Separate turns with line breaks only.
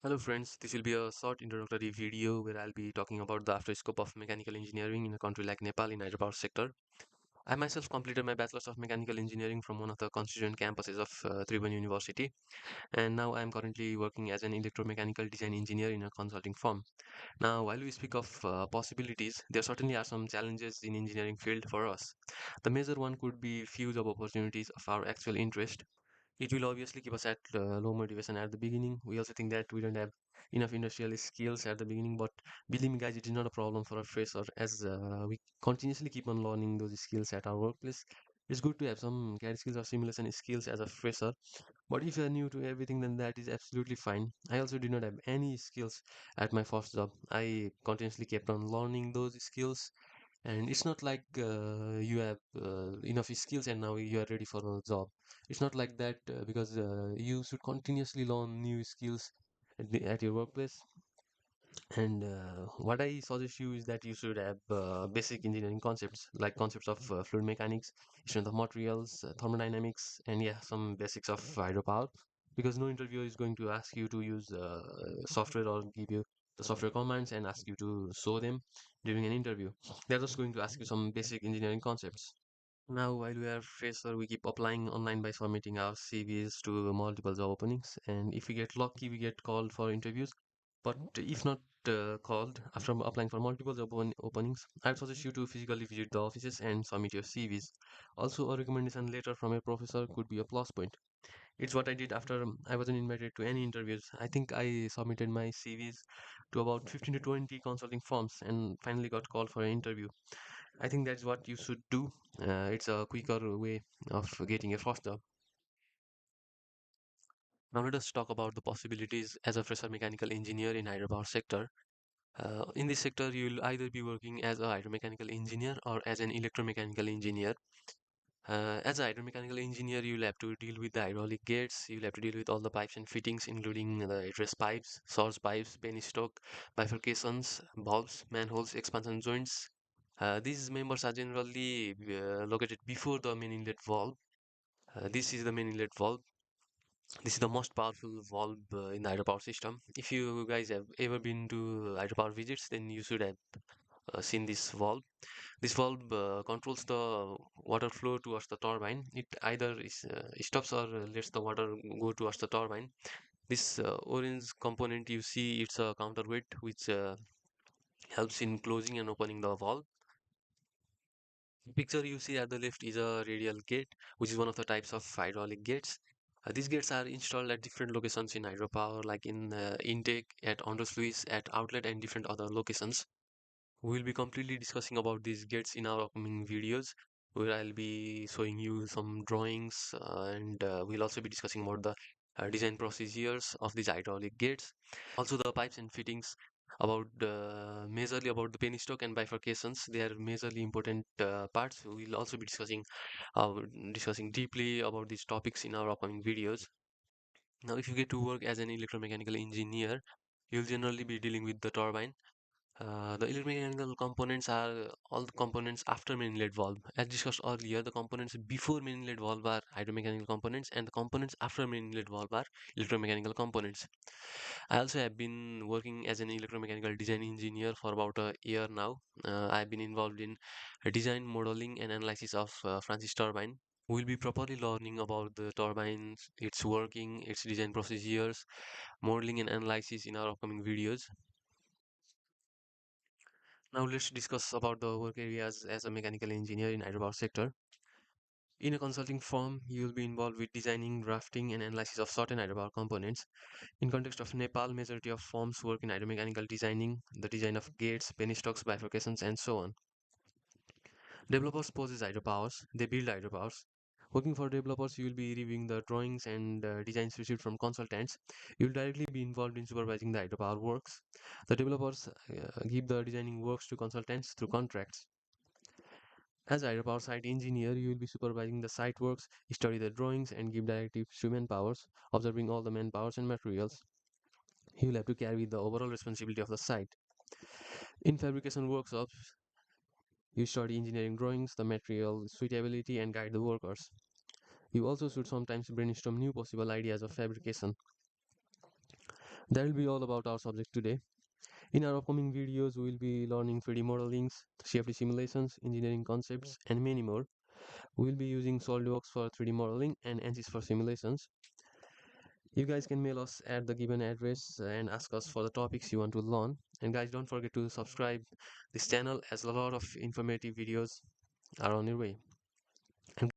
Hello friends, this will be a short introductory video where I'll be talking about the after scope of mechanical engineering in a country like Nepal in hydropower sector. I myself completed my bachelors of mechanical engineering from one of the constituent campuses of Tribhuvan University, and now I am currently working as an electromechanical design engineer in a consulting firm. Now, while we speak of possibilities, there certainly are some challenges in engineering field for us. The major one could be few job opportunities of our actual interest. It will obviously keep us at low motivation at the beginning. We also think that we don't have enough industrial skills at the beginning, but believe me guys, it is not a problem for a fresher as we continuously keep on learning those skills at our workplace. It's good to have some CAD skills or simulation skills as a fresher, but if you're new to everything, then that is absolutely fine. I also did not have any skills at my first job. I continuously kept on learning those skills, and it's not like you have enough skills and now you are ready for a job. It's not like that because you should continuously learn new skills at your workplace. And what I suggest you is that you should have basic engineering concepts like concepts of fluid mechanics, strength of materials, thermodynamics, and yeah, some basics of hydropower. Because no interviewer is going to ask you to use software or give you the software commands and ask you to show them during an interview. They're just going to ask you some basic engineering concepts. Now, while we are fresher, we keep applying online by submitting our CVs to multiple job openings, and if we get lucky, we get called for interviews. But if not called after applying for multiple openings, I'd suggest you to physically visit the offices and submit your CVs. Also, a recommendation letter from a professor could be a plus point. It's what I did after I wasn't invited to any interviews. I think I submitted my CVs to about 15 to 20 consulting firms and finally got called for an interview. I think that's what you should do. It's a quicker way of getting a first job. Now let us talk about the possibilities as a fresher mechanical engineer in hydropower sector. In this sector, you'll either be working as a hydromechanical engineer or as an electromechanical engineer. As a hydromechanical engineer, you'll have to deal with the hydraulic gates, you'll have to deal with all the pipes and fittings, including the egress pipes, source pipes, penstock, bifurcations, valves, manholes, expansion joints. These members are generally located before the main inlet valve. This is the main inlet valve. This is the most powerful valve in the hydropower system. If you guys have ever been to hydropower visits, then you should have seen this valve. This valve controls the water flow towards the turbine. It either stops or lets the water go towards the turbine. This orange component you see, it's a counterweight which helps in closing and opening the valve. The picture you see at the left is a radial gate, which is one of the types of hydraulic gates. These gates are installed at different locations in hydropower, like in intake, at under sluice, at outlet, and different other locations. We'll be completely discussing about these gates in our upcoming videos, where I'll be showing you some drawings and we'll also be discussing about the design procedures of these hydraulic gates. Also the pipes and fittings about majorly about the penstock and bifurcations. They are majorly important parts. We'll also be uh, discussing deeply about these topics in our upcoming videos. Now, if you get to work as an electromechanical engineer, you'll generally be dealing with the turbine. The electromechanical components are all the components after main inlet valve. As discussed earlier, the components before main inlet valve are hydromechanical components, and the components after main inlet valve are electromechanical components. I also have been working as an electromechanical design engineer for about a year now. I've been involved in design, modeling, and analysis of Francis turbine. We'll be properly learning about the turbines, its working, its design procedures, modeling, and analysis in our upcoming videos. Now let's discuss about the work areas as a mechanical engineer in hydropower sector. In a consulting firm, you will be involved with designing, drafting, and analysis of certain hydropower components. In context of Nepal, majority of firms work in hydromechanical designing, the design of gates, penstocks, bifurcations, and so on. Developers possess hydropowers, they build hydropowers. Working for developers, you will be reviewing the drawings and designs received from consultants. You will directly be involved in supervising the hydropower works. The developers give the designing works to consultants through contracts. As a hydropower site engineer, you will be supervising the site works, study the drawings, and give directives to manpowers, observing all the manpowers and materials. You will have to carry the overall responsibility of the site. In fabrication workshops, you study engineering drawings, the material suitability, and guide the workers. You also should sometimes brainstorm new possible ideas of fabrication. That will be all about our subject today. In our upcoming videos, we will be learning 3D modelings, CFD simulations, engineering concepts, and many more. We will be using SolidWorks for 3D modeling and ANSYS for simulations. You guys can mail us at the given address and ask us for the topics you want to learn. And guys, don't forget to subscribe this channel as a lot of informative videos are on your way. And